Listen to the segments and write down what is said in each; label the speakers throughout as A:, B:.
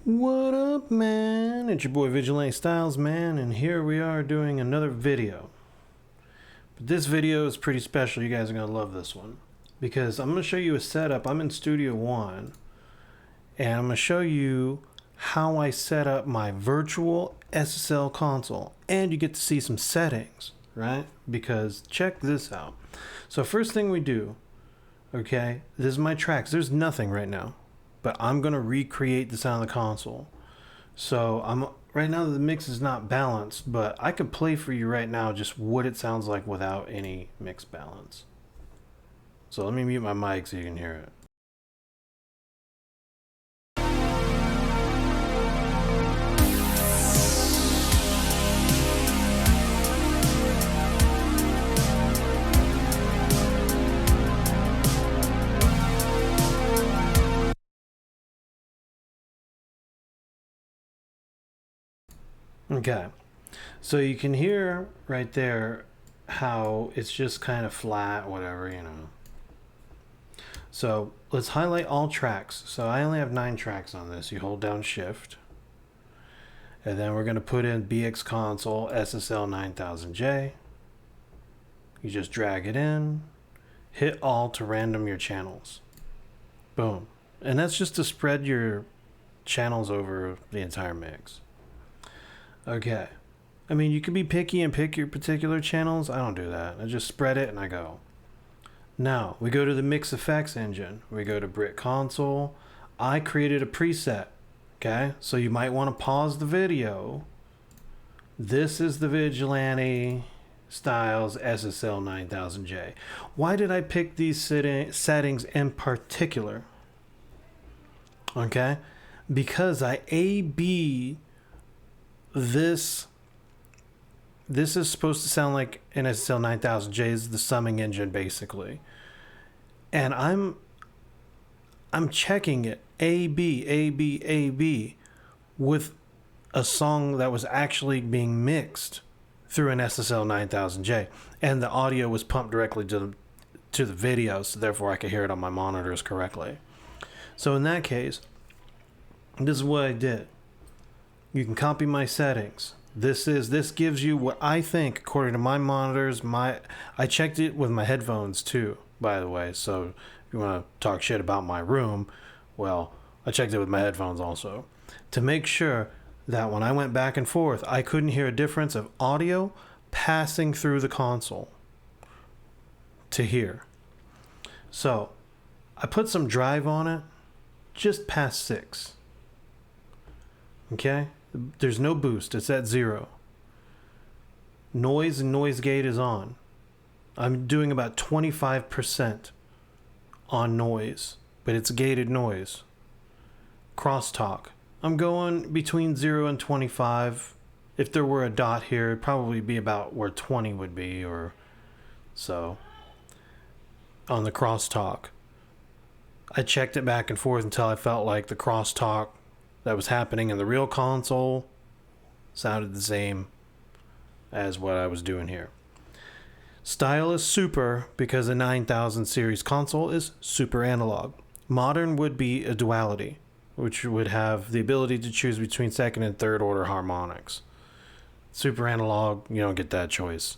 A: What up, man? It's your boy Vigilante Styles, man, and here we are doing another video. But this video is pretty special. You guys are going to love this one because I'm going to show you a setup. I'm in Studio One, and I'm going to show you how I set up my virtual SSL console, and you get to see some settings, right? Because check this out. So first thing we do, okay, this is my tracks. There's nothing right now, but I'm gonna recreate the sound of the console. So right now the mix is not balanced, but I could play for you right now just what it sounds like without any mix balance. So let me mute my mic so you can hear it. Okay, so you can hear right there how it's just kind of flat, whatever, you know. So let's highlight all tracks. So I only have 9 tracks on this. You hold down Shift, and then we're going to put in BX Console SSL 9000J. You just drag it in, hit Alt to random your channels. Boom. And that's just to spread your channels over the entire mix. Okay. I mean, you can be picky and pick your particular channels. I don't do that. I just spread it and I go. Now, we go to the Mix Effects engine. We go to Brit Console. I created a preset. Okay? So you might want to pause the video. This is the Vigilante Styles SSL 9000J. Why did I pick these settings in particular? Okay? Because I A/B this is supposed to sound like an SSL 9000J is the summing engine basically, and I'm checking it A/B with a song that was actually being mixed through an SSL 9000J, and the audio was pumped directly to the video, so therefore I could hear it on my monitors correctly. So in that case, this is what I did. You can copy my settings. This gives you what I think according to my monitors. I checked it with my headphones too, by the way. So if you want to talk shit about my room, well, I checked it with my headphones also to make sure that when I went back and forth, I couldn't hear a difference of audio passing through the console to here. So I put some drive on it, just past 6. Okay? There's no boost. It's at 0. Noise and noise gate is on. I'm doing about 25% on noise, but it's gated noise. Crosstalk. I'm going between 0 and 25. If there were a dot here, it'd probably be about where 20 would be, or so. On the crosstalk, I checked it back and forth until I felt like the crosstalk that was happening in the real console sounded the same as what I was doing here. Style is super because a 9000 series console is super analog. Modern would be a duality, which would have the ability to choose between second and third order harmonics. Super analog, you don't get that choice.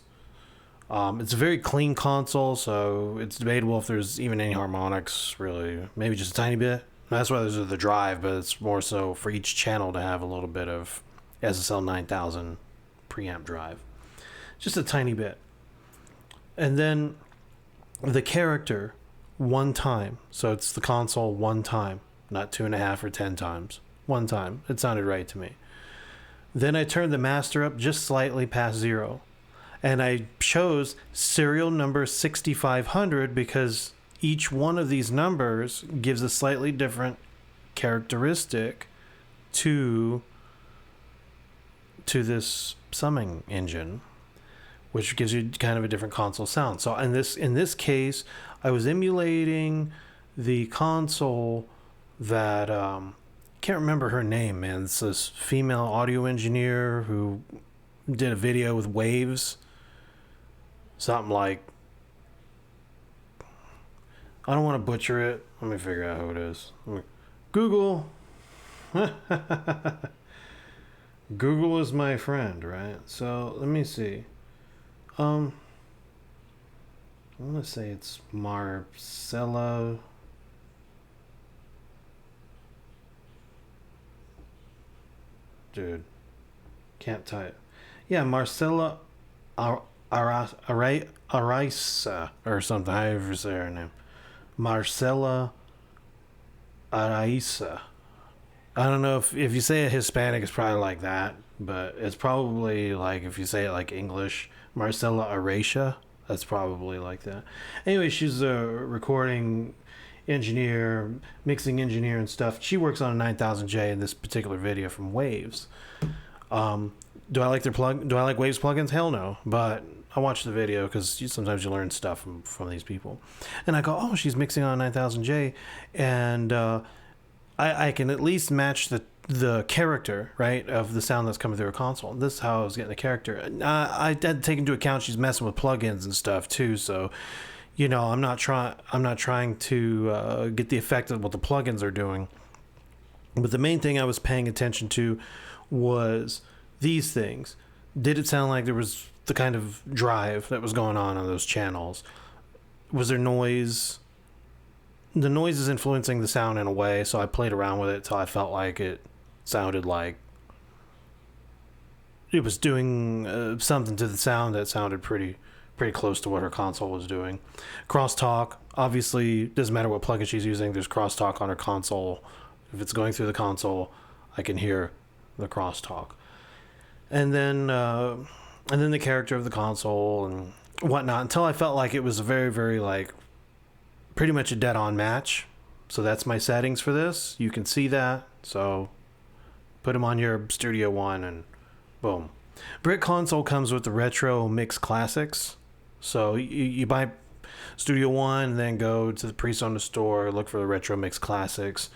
A: It's a very clean console, so it's debatable if there's even any harmonics, really. Maybe just a tiny bit. That's why there's the drive, but it's more so for each channel to have a little bit of SSL 9000 preamp drive. Just a tiny bit. And then the character, 1 time. So it's the console 1 time, not 2.5 or 10 times. 1 time. It sounded right to me. Then I turned the master up just slightly past 0. And I chose serial number 6500 because each one of these numbers gives a slightly different characteristic to this summing engine, which gives you kind of a different console sound. So in this case, I was emulating the console that can't remember her name, man. It's this female audio engineer who did a video with Waves, something like, I don't want to butcher it. Let me figure out who it is. Google Google is my friend, right? So let me see. I'm gonna say it's Marcella. Dude, can't type. Yeah, Marcella Araisa or something. However you say her name. Marcella Araisa. I don't know if you say it Hispanic, it's probably like that, but it's probably like if you say it like English, Marcella Aracia, that's probably like that. Anyway, she's a recording engineer, mixing engineer and stuff. She works on a 9000J in this particular video from Waves. Do I like their plug? Do I like Waves plugins? Hell no. But I watch the video because sometimes you learn stuff from these people, and I go, oh, she's mixing on a 9000J, and I can at least match the character, right, of the sound that's coming through a console. This is how I was getting the character. I had to take into account she's messing with plugins and stuff too, so I'm not trying to get the effect of what the plugins are doing. But the main thing I was paying attention to was these things. Did it sound like there was the kind of drive that was going on those channels? Was there noise? The noise is influencing the sound in a way, so I played around with it till I felt like it sounded like it was doing something to the sound that sounded pretty close to what her console was doing. Crosstalk, obviously, doesn't matter what plugin she's using, there's crosstalk on her console. If it's going through the console, I can hear the crosstalk. And then the character of the console and whatnot, until I felt like it was a very, very, like, pretty much a dead-on match. So that's my settings for this. You can see that. So put them on your Studio One and boom. Brit Console comes with the Retro Mix Classics. So you buy Studio One and then go to the Presonus store, look for the Retro Mix Classics,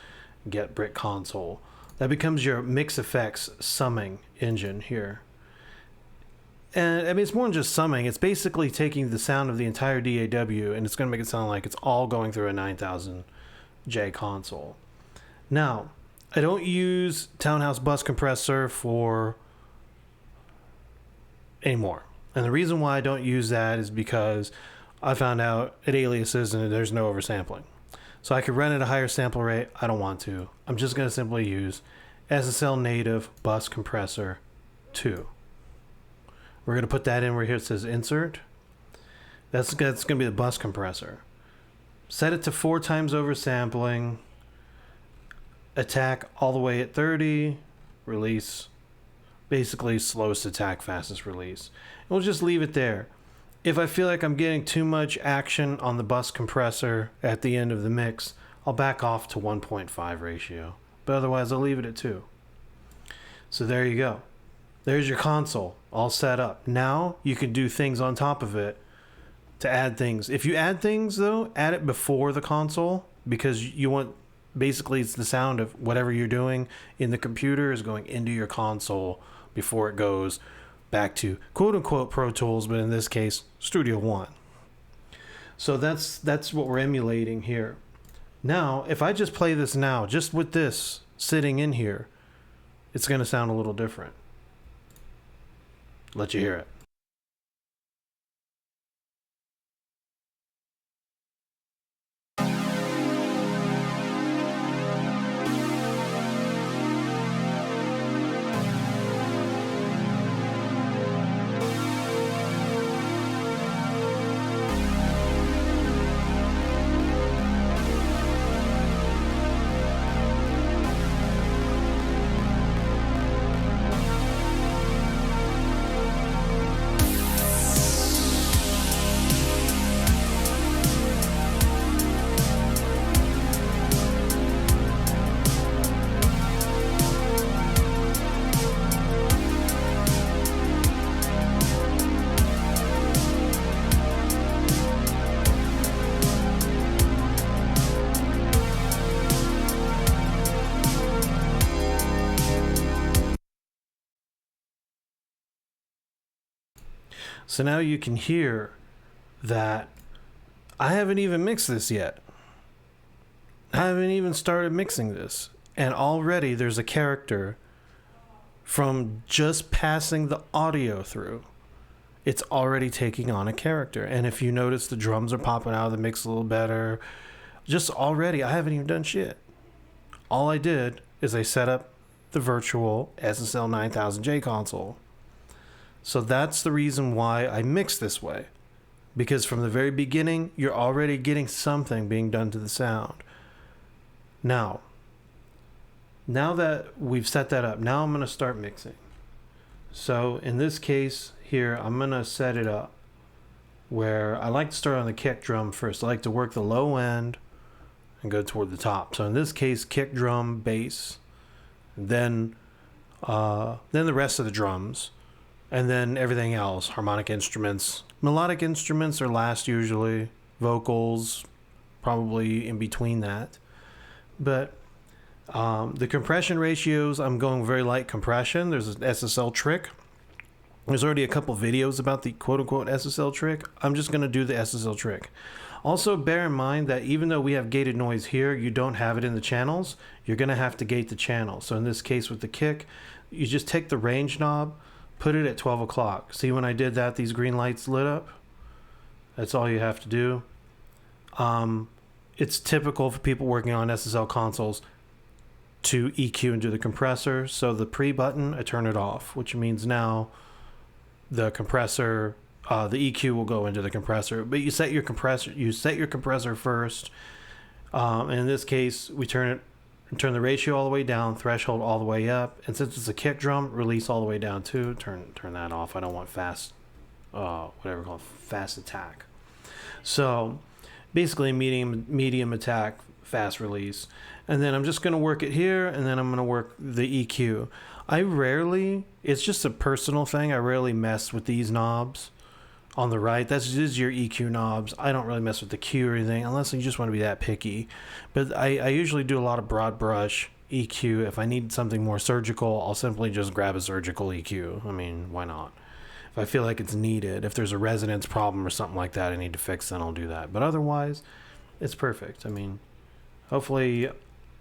A: get Brit Console. That becomes your mix effects summing engine here. And I mean, it's more than just summing. It's basically taking the sound of the entire DAW and it's going to make it sound like it's all going through a 9000J console. Now, I don't use Townhouse Bus Compressor for anymore. And the reason why I don't use that is because I found out it aliases and there's no oversampling. So I could run at a higher sample rate. I don't want to. I'm just going to simply use SSL Native Bus Compressor 2. We're going to put that in where here it says insert. That's going to be the bus compressor. Set it to 4 times oversampling. Attack all the way at 30. Release. Basically slowest attack, fastest release. And we'll just leave it there. If I feel like I'm getting too much action on the bus compressor at the end of the mix, I'll back off to 1.5 ratio. But otherwise, I'll leave it at 2. So there you go. There's your console all set up. Now you can do things on top of it to add things. If you add things, though, add it before the console because you want, basically it's the sound of whatever you're doing in the computer is going into your console before it goes back to quote-unquote Pro Tools, but in this case, Studio One. So that's what we're emulating here. Now, if I just play this now, just with this sitting in here, it's going to sound a little different. Let you hear it. So now you can hear that I haven't even mixed this yet. I haven't even started mixing this. And already there's a character from just passing the audio through. It's already taking on a character. And if you notice, the drums are popping out of the mix a little better. Just already, I haven't even done shit. All I did is I set up the virtual SSL 9000J console. So that's the reason why I mix this way. Because from the very beginning, you're already getting something being done to the sound. Now that we've set that up, now I'm going to start mixing. So in this case here, I'm going to set it up where I like to start on the kick drum first. I like to work the low end and go toward the top. So in this case, kick drum, bass, then the rest of the drums, and then everything else, harmonic instruments. Melodic instruments are last usually, vocals probably in between that. But the compression ratios, I'm going very light compression. There's an SSL trick. There's already a couple videos about the quote-unquote SSL trick. I'm just going to do the SSL trick. Also, bear in mind that even though we have gated noise here, you don't have it in the channels. You're going to have to gate the channel. So in this case with the kick, you just take the range knob, put it at 12 o'clock. See when I did that, these green lights lit up? That's all you have to do. It's typical for people working on SSL consoles to EQ into the compressor. So the pre button, I turn it off, which means now the compressor, the EQ will go into the compressor. But you set your compressor first. In this case, we turn the ratio all the way down, threshold all the way up, and since it's a kick drum, release all the way down too. Turn that off. I don't want fast, whatever called fast attack. So basically medium attack, fast release. And then I'm just going to work it here, and then I'm going to work the EQ. It's just a personal thing, I rarely mess with these knobs on the right. This is your EQ knobs. I don't really mess with the Q or anything, unless you just want to be that picky. But I usually do a lot of broad brush EQ. If I need something more surgical, I'll simply just grab a surgical EQ. I mean, why not? If I feel like it's needed, if there's a resonance problem or something like that I need to fix, then I'll do that. But otherwise, it's perfect. I mean, hopefully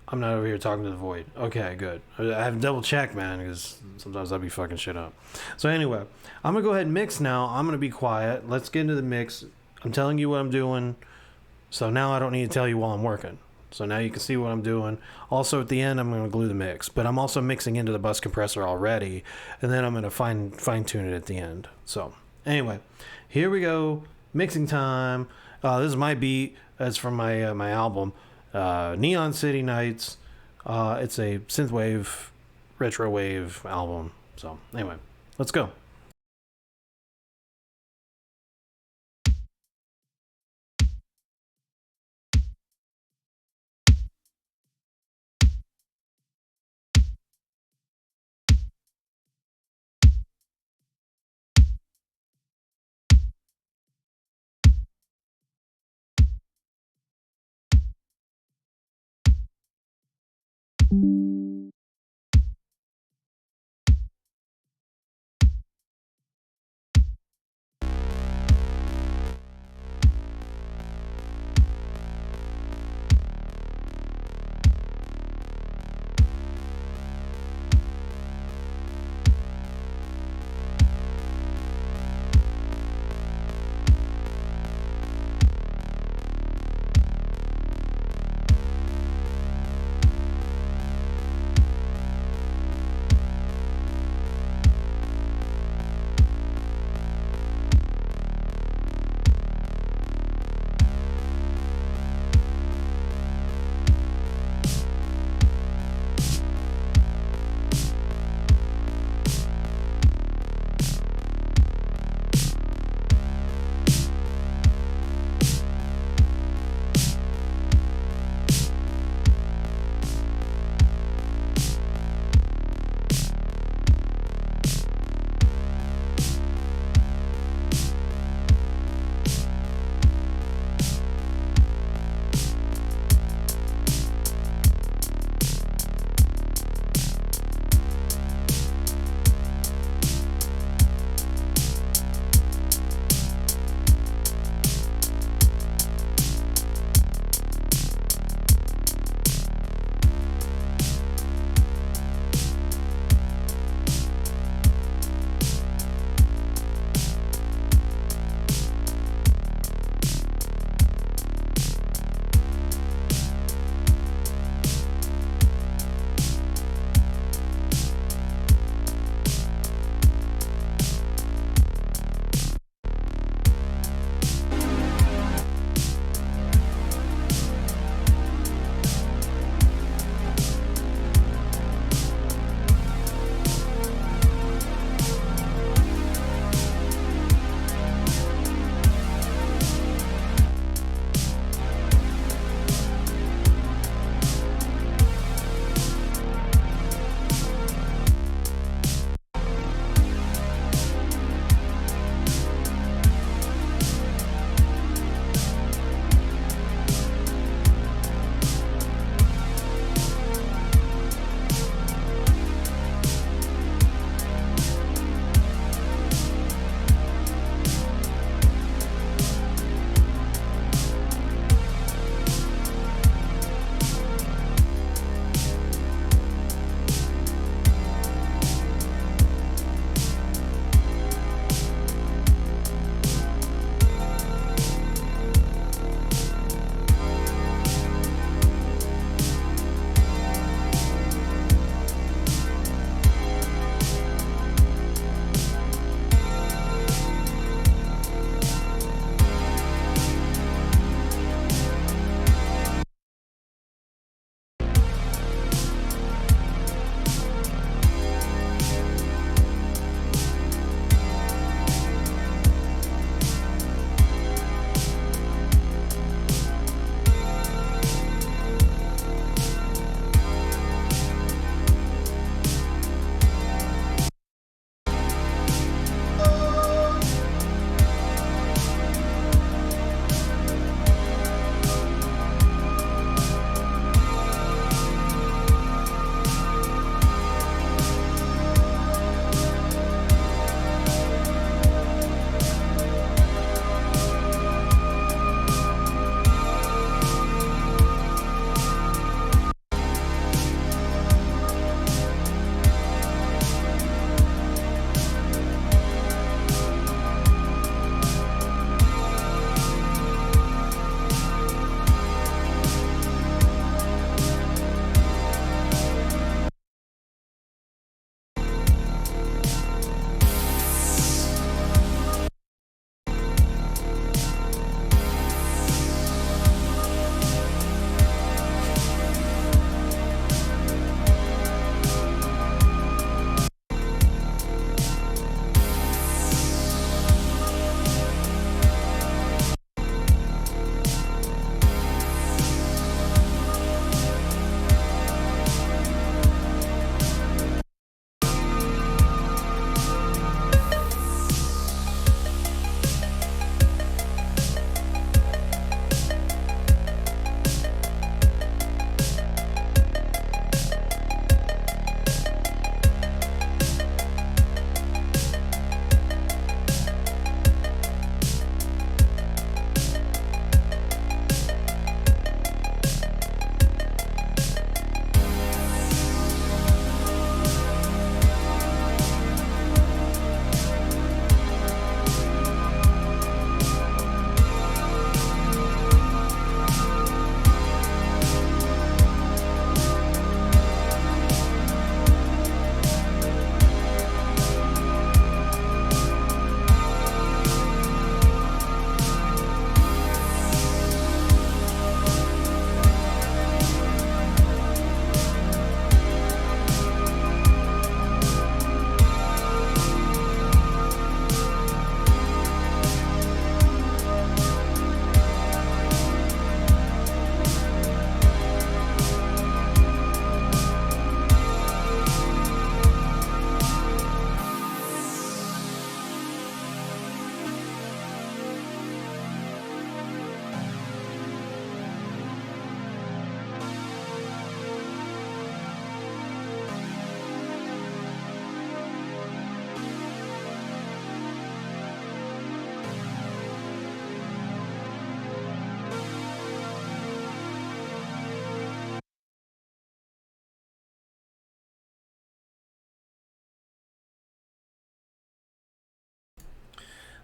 A: I'm not over here talking to the void. Okay, good. I have to double check, man, because sometimes I'll be fucking shit up. So anyway, I'm going to go ahead and mix now. I'm going to be quiet. Let's get into the mix. I'm telling you what I'm doing. So now I don't need to tell you while I'm working. So now you can see what I'm doing. Also, at the end, I'm going to glue the mix. But I'm also mixing into the bus compressor already. And then I'm going to fine-tune it at the end. So anyway, here we go. Mixing time. This is my beat. That's from my album. Neon City Nights. It's a synthwave, retro wave album. So anyway, let's go.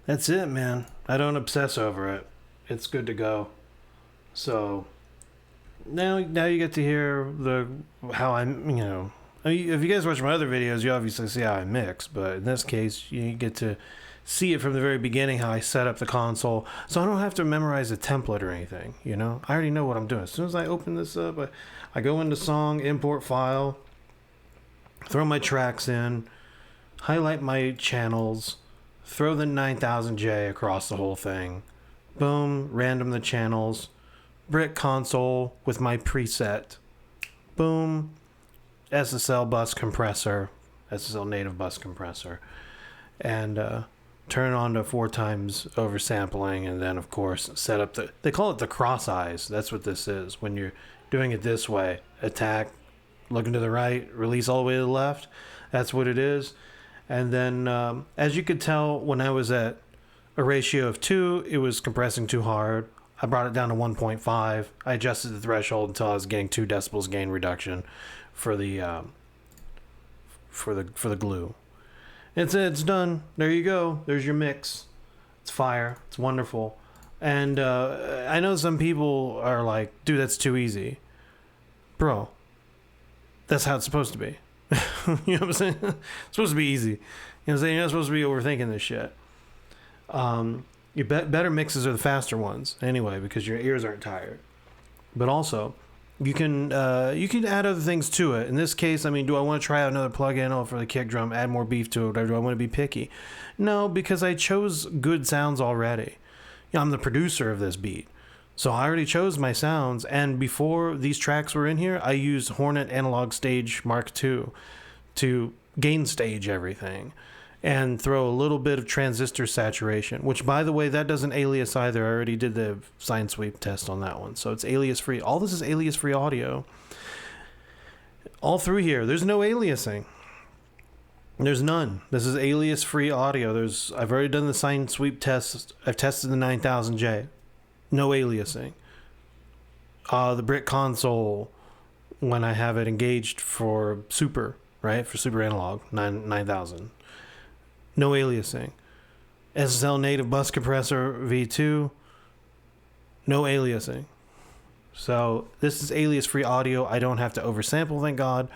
A: That's it, man. I don't obsess over it. It's good to go. So now you get to hear how I'm, I mean, if you guys watch my other videos, you obviously see how I mix, but in this case, you get to see it from the very beginning, how I set up the console, so I don't have to memorize a template or anything, I already know what I'm doing. As soon as I open this up, I go into song, import file, throw my tracks in, highlight my channels, throw the 9000J across the whole thing, boom, random the channels, Brit Console with my preset, boom, SSL bus compressor, SSL native bus compressor, and turn on to 4 times oversampling, and then of course set up they call it the cross eyes. That's what this is. When you're doing it this way, attack, looking to the right, release all the way to the left. That's what it is. And then as you could tell, when I was at a ratio of 2, it was compressing too hard. I brought it down to 1.5. I adjusted the threshold until I was getting 2 decibels gain reduction for the glue. It's done. There you go. There's your mix. It's fire. It's wonderful. And I know some people are like, dude, that's too easy. Bro, that's how it's supposed to be. You know what I'm saying? It's supposed to be easy. You know what I'm saying? You're not supposed to be overthinking this shit. Your better mixes are the faster ones anyway, because your ears aren't tired. But also, you can add other things to it. In this case, I mean, do I want to try out another plugin for the kick drum, add more beef to it, or do I want to be picky? No, because I chose good sounds already. I'm the producer of this beat, so I already chose my sounds. And before these tracks were in here, I used Hornet Analog Stage Mark II to gain stage everything and throw a little bit of transistor saturation, which, by the way, that doesn't alias either. I already did the sine sweep test on that one, so it's alias free. All this is alias free audio. All through here, there's no aliasing. There's none. This is alias free audio. I've already done the sine sweep test. I've tested the 9000J. No aliasing. The Brit Console, when I have it engaged for super, right? For super analog, 9000. No aliasing. SSL native bus compressor V2. No aliasing. So this is alias free audio. I don't have to oversample, thank God.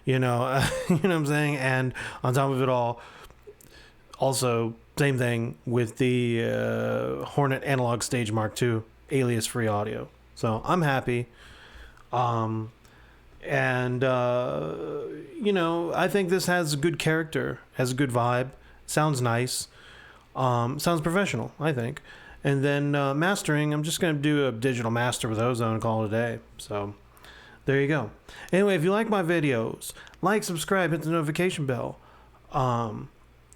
A: You know what I'm saying? And on top of it all, also same thing with the Hornet Analog Stage Mark II, alias free audio. So I'm happy. I think this has good character, has a good vibe, sounds nice, sounds professional, I think. And then mastering, I'm just going to do a digital master with Ozone and call it a day. So there you go. Anyway, if you like my videos, like, subscribe, hit the notification bell.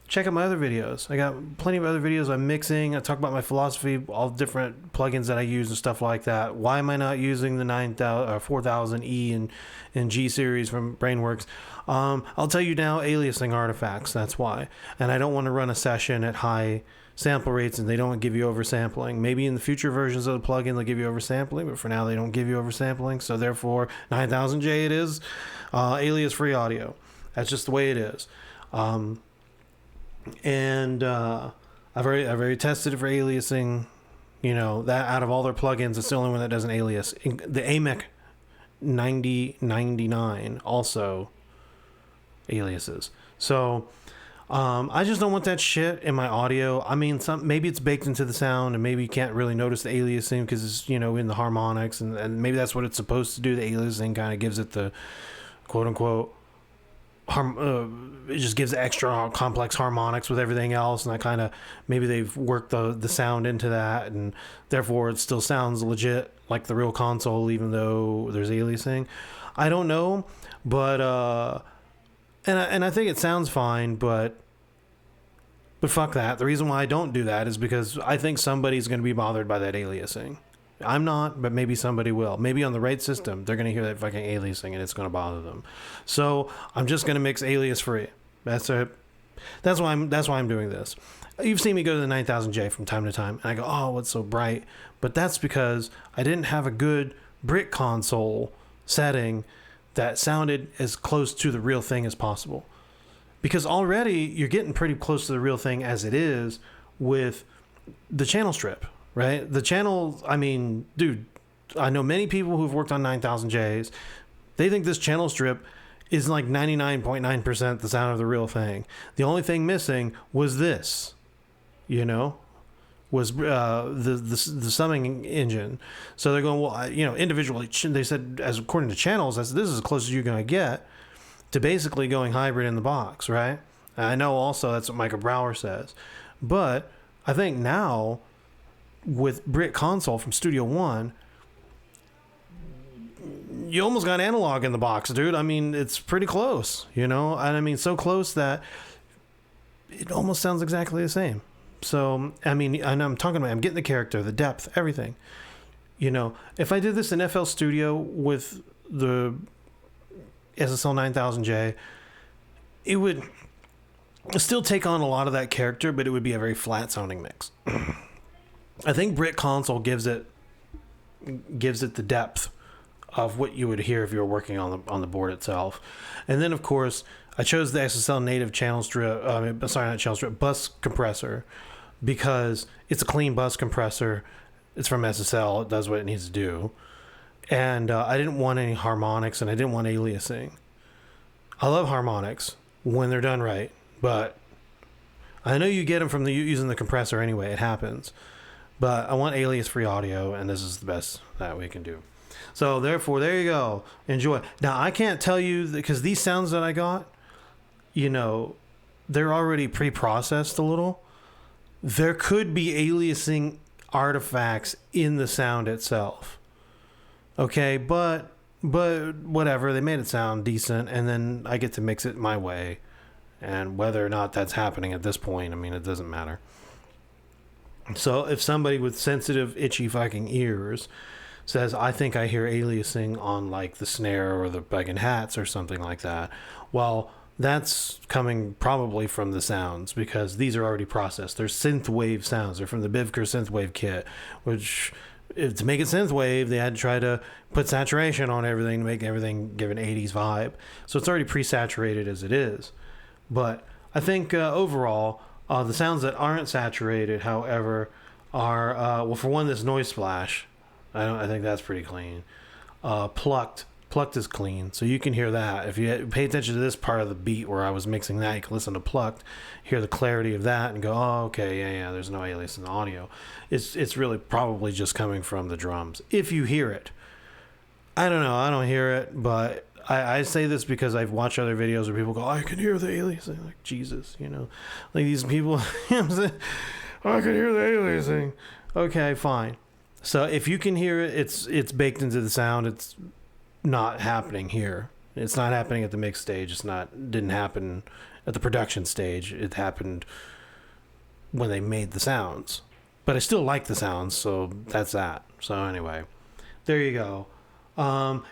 A: Check out my other videos. I got plenty of other videos I'm mixing. I talk about my philosophy, all the different plugins that I use and stuff like that. Why am I not using the 4000E and G series from Brainworx? I'll tell you now, aliasing artifacts, that's why. And I don't want to run a session at high sample rates and they don't give you oversampling. Maybe in the future versions of the plugin they'll give you oversampling, but for now they don't give you oversampling. So therefore, 9000J it is alias free audio. That's just the way it is. I've already tested it for aliasing. You know, that out of all their plugins, it's the only one that doesn't alias. The AMEC 9099 also aliases. So I just don't want that shit in my audio. I mean, maybe it's baked into the sound, and maybe you can't really notice the aliasing because it's, in the harmonics, and maybe that's what it's supposed to do. The aliasing kind of gives it the quote unquote it just gives extra complex harmonics with everything else, and that kind of, maybe they've worked the sound into that, and therefore it still sounds legit like the real console even though there's aliasing. I don't know, but and I think it sounds fine, but fuck that. The reason why I don't do that is because I think somebody's going to be bothered by that aliasing. I'm not, but maybe somebody will. Maybe on the right system, they're going to hear that fucking aliasing and it's going to bother them. So I'm just going to mix alias free. That's it. That's why I'm doing this. You've seen me go to the 9000J from time to time, and I go, oh, what's so bright? But that's because I didn't have a good Brit Console setting that sounded as close to the real thing as possible. Because already you're getting pretty close to the real thing as it is with the channel strip, right? The channel, I mean, dude, I know many people who've worked on 9000Js. They think this channel strip is like 99.9% the sound of the real thing. The only thing missing was this, you know, was the summing engine. So they're going, well, you know, individually, they said, as according to channels, this is as close as you're going to get to basically going hybrid in the box, right? I know also that's what Michael Brower says. But I think now with Brit Console from Studio One, you almost got analog in the box, dude. I mean, it's pretty close, you know? And I mean, so close that it almost sounds exactly the same. So, I mean, and I'm getting the character, the depth, everything. You know, if I did this in FL Studio with the SSL 9000J, it would still take on a lot of that character, but it would be a very flat sounding mix. I think Brit Console gives it the depth of what you would hear if you were working on the board itself. And then, of course, I chose the SSL native channel strip, bus compressor, because it's a clean bus compressor. It's from SSL. It does what it needs to do. And I didn't want any harmonics, and I didn't want aliasing. I love harmonics when they're done right, but I know you get them from using the compressor anyway. It happens. But I want alias-free audio, and this is the best that we can do. So, therefore, there you go. Enjoy. Now, I can't tell you, because these sounds that I got, you know, they're already pre-processed a little. There could be aliasing artifacts in the sound itself. Okay, but whatever. They made it sound decent, and then I get to mix it my way. And whether or not that's happening at this point, I mean, it doesn't matter. So if somebody with sensitive, itchy fucking ears says, I think I hear aliasing on like the snare or the fucking hats or something like that, well, that's coming probably from the sounds, because these are already processed. They're synthwave sounds. They're from the Bivker Synthwave kit, which, to make it synthwave, they had to try to put saturation on everything to make everything give an 80s vibe. So it's already pre-saturated as it is. But I think overall, the sounds that aren't saturated, however, are, well, for one, this noise splash. I think that's pretty clean. Plucked is clean, so you can hear that. If you pay attention to this part of the beat where I was mixing that, you can listen to Plucked, hear the clarity of that, and go, oh, okay, yeah, there's no alias in the audio. It's really probably just coming from the drums, if you hear it. I don't know, I don't hear it, but I say this because I've watched other videos where people go, I can hear the aliasing. Like, Jesus, you know, like these people, you know what I'm saying? I can hear the aliasing. Okay, fine. So if you can hear it, it's baked into the sound. It's not happening here. It's not happening at the mix stage. Didn't happen at the production stage. It happened when they made the sounds. But I still like the sounds, so that's that. So anyway, there you go.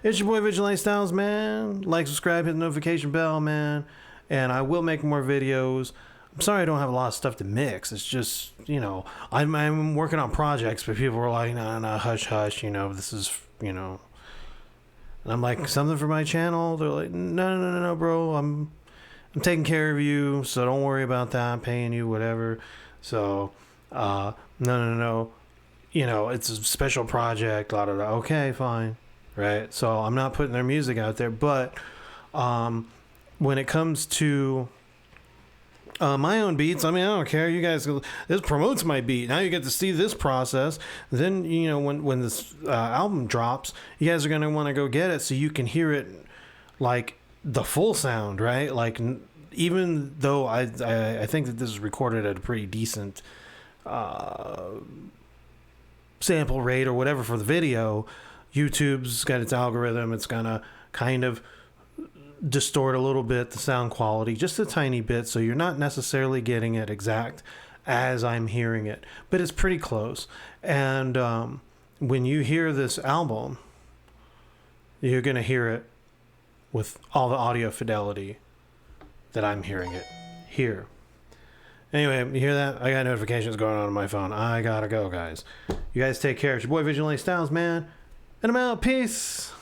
A: It's your boy Vigilante Styles, man. Like, subscribe, hit the notification bell, man. And I will make more videos. I'm sorry I don't have a lot of stuff to mix. It's just, you know, I'm working on projects, but people are like, no, hush, hush, you know, this is, you know. And I'm like, something for my channel? They're like, no, bro. I'm taking care of you, so don't worry about that. I'm paying you, whatever. So, no. You know, it's a special project, blah, blah, blah. Okay, fine. Right? So I'm not putting their music out there, but when it comes to my own beats, I mean, I don't care. You guys, this promotes my beat. Now you get to see this process. Then, you know, when this album drops, you guys are going to want to go get it so you can hear it like the full sound, right? Like, even though I think that this is recorded at a pretty decent sample rate or whatever for the video, YouTube's got its algorithm. It's going to kind of distort a little bit the sound quality, just a tiny bit, so you're not necessarily getting it exact as I'm hearing it, but it's pretty close. And when you hear this album, you're going to hear it with all the audio fidelity that I'm hearing it here. Anyway, you hear that? I got notifications going on my phone. I gotta go, guys. You guys take care. It's your boy Vigilante Styles, man. And I'm out. Peace.